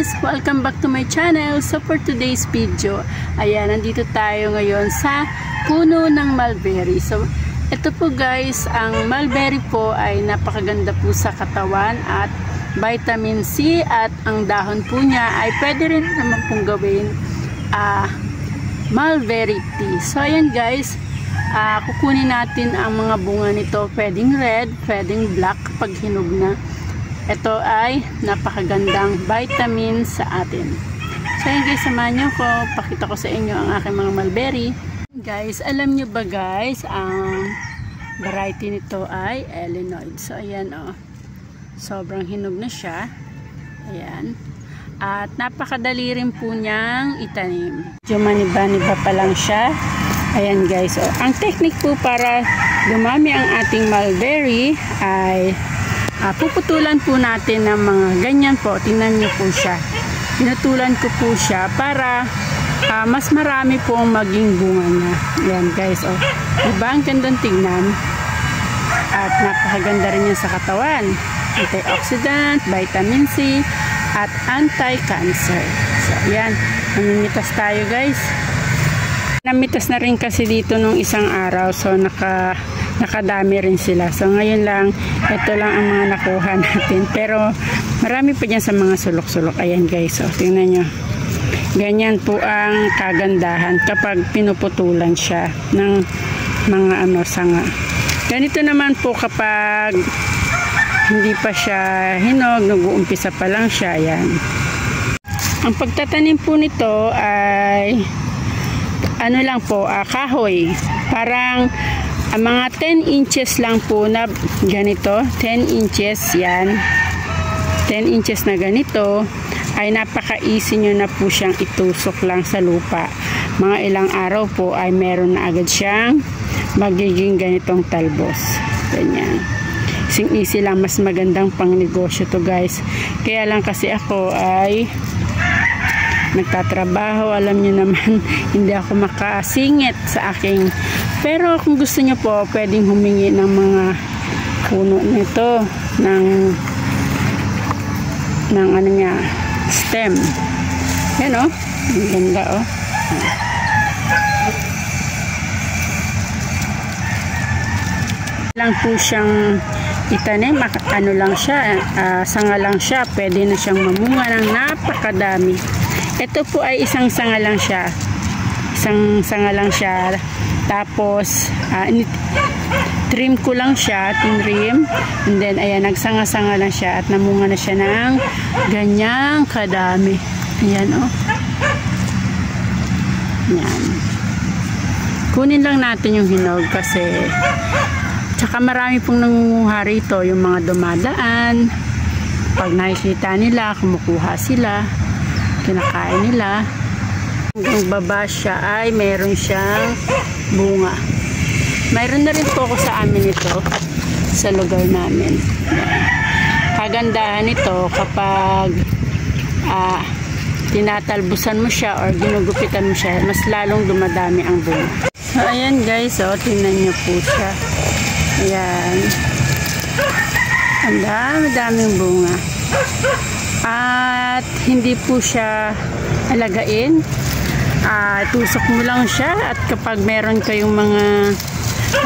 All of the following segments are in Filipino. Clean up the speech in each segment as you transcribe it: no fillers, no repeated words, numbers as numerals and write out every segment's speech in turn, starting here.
guys! Welcome back to my channel. So for today's video, ayan, nandito tayo ngayon sa puno ng mulberry. So ito po guys, ang mulberry po ay napakaganda po sa katawan at vitamin C, at ang dahon po niya ay pwede rin naman pong gawin mulberry tea. So ayan guys, kukunin natin ang mga bunga nito. Pwedeng red, pwedeng black kapag hinog na. Ito ay napakagandang vitamin sa atin. So yun guys, samahan nyo ko. Pakita ko sa inyo ang aking mga mulberry. Guys, alam nyo ba guys, ang variety nito ay Illinois. So ayan o. Sobrang hinog na siya. Ayan. At napakadali rin po niyang itanim. Medyo maniba-niba pa lang siya. Ayan guys. O, ang technique po para dumami ang ating mulberry ay puputulan po natin ng mga ganyan po. Tingnan niyo po siya. Pinutulan ko po siya para mas marami po ang maging bunga niya. Ayan guys. O, diba ang gandang tingnan? At napakaganda rin yan sa katawan. Antioxidant, vitamin C, at anti-cancer. So, ayan. Namimitas tayo guys. Namitas na rin kasi dito nung isang araw. So, nakadami rin sila. So, ngayon lang, ito lang ang mga nakuha natin. Pero, marami pa dyan sa mga sulok-sulok. Ayan guys. So, tingnan nyo. Ganyan po ang kagandahan kapag pinuputulan siya ng mga sanga. Ganito naman po kapag hindi pa siya hinog, nag-uumpisa pa lang siya. Ayan. Ang pagtatanim po nito ay lang po, kahoy. Parang mga 10 inches lang po na ganito. 10 inches yan. 10 inches na ganito ay napaka-easy nyo na po siyang itusok lang sa lupa. Mga ilang araw po ay meron na agad siyang magiging ganitong talbos. Ganyan. Easy lang, mas magandang pang negosyo to guys. Kaya lang kasi ako ay nagtatrabaho, alam niyo naman, hindi ako makasingit sa aking, pero kung gusto niyo po, pwedeng humingi ng mga puno nito ng niya, stem. Yan o, ang ganda o. Lang po siyang itanim, lang siya, sanga lang siya, pwede na siyang mamunga ng napakadami. Ito po ay isang sanga lang siya. Isang sanga lang siya. Tapos, trim ko lang siya, tinrim. And then, ayan, nagsanga-sanga lang siya at namunga na siya ng ganyang kadami. Ayan, o. Ayan. Kunin lang natin yung hinog kasi tsaka marami pong nangunguha rito, yung mga dumadaan. Pag nakikita nila, kumukuha sila. Kinakain nila. Hanggang baba siya ay meron siyang bunga. Mayroon na rin po ako sa amin ito sa lugar namin. Kagandahan nito kapag tinatalbusan mo siya or ginugupitan mo siya, mas lalong dumadami ang bunga. So ayan guys, tingnan niyo po siya. Ayan. Ang dami-daming bunga. At hindi po siya alagain. Tusok mo lang siya, at kapag meron kayong mga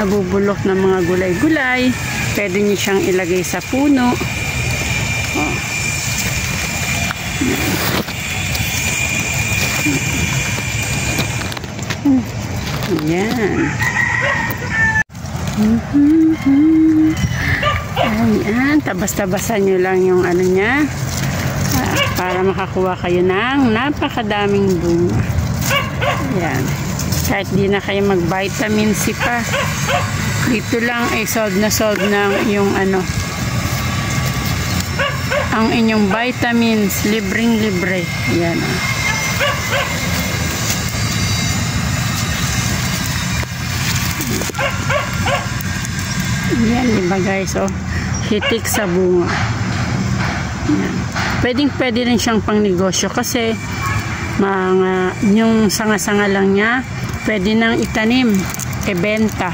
nabubulok na mga gulay-gulay, pwede niyo siyang ilagay sa puno. Oh. Ayan. Ayan, tabas-tabasan nyo lang yung niya para makakuha kayo ng napakadaming bunga. Ayan. Kahit di na kayo mag-vitamin C pa, dito lang ay solve na yung ang inyong vitamins, libreng-libre. Ayan. Ayan, diba guys, hitik sa bunga. Ayan. Pwede rin siyang pang negosyo kasi yung sanga-sanga lang niya, pwede nang itanim, ibenta.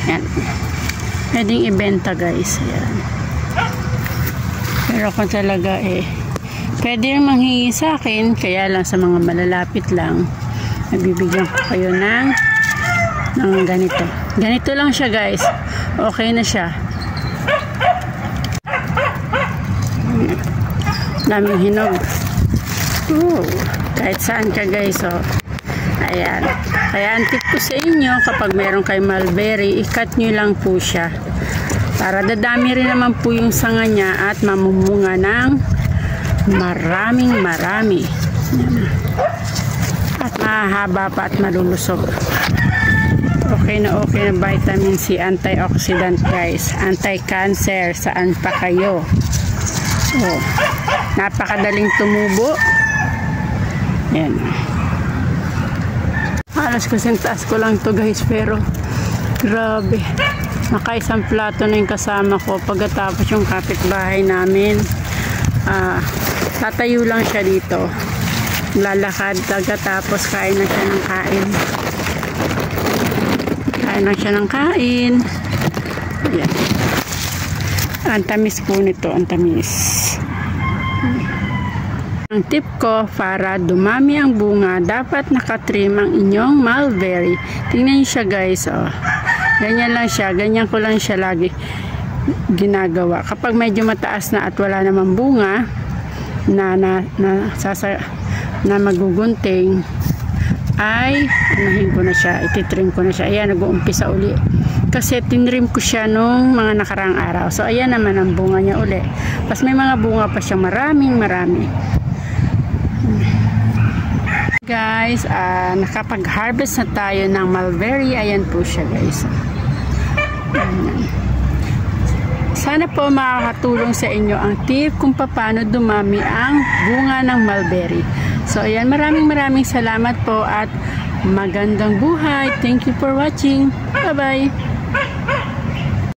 Ayan. Pwedeng ibenta guys. Ayan. Pero kung talaga Pwede rin manghingi sa akin, kaya lang sa mga malalapit lang, nabibigyan ko kayo ng ganito. Ganito lang siya guys. Okay na siya. Daming hinog. Kahit saan ka guys. Ayan. Kaya ang tip ko sa inyo, kapag meron kay mulberry, i-cut nyo lang po siya. Para dadami rin naman po yung sanga niya at mamumunga ng marami. At mahaba pa at malulusog. Okay na vitamin C, antioxidant guys, anti-cancer, saan pa kayo. Napakadaling tumubo. Yan. Halos kasing taas ko lang to guys, pero grabe. Nakaisang plato na yung kasama ko. Pagkatapos yung kapitbahay namin, tatayo lang siya dito. Lalakad, pagkatapos kain na siya ng kain. Kain lang siya ng kain. Ayan. Ang tamis po nito, ang tamis. Ang tip ko, para dumami ang bunga, dapat nakatrim ang inyong mulberry. Tingnan niyo siya guys, ganyan lang siya, ganyan ko lang siya lagi ginagawa. Kapag medyo mataas na at wala namang bunga na magugunting, ay anahin ko na siya, ititrim ko na siya. Ayan, nag-uumpisa uli. Kasi tinrim ko siya nung mga nakaraang araw. So ayan naman ang bunga niya uli. Pas may mga bunga pa siya, marami. Guys, nakapag-harvest na tayo ng mulberry. Ayan po siya guys. Sana po makakatulong sa inyo ang tip kung paano dumami ang bunga ng mulberry. So ayan, maraming salamat po at magandang buhay. Thank you for watching. Bye bye.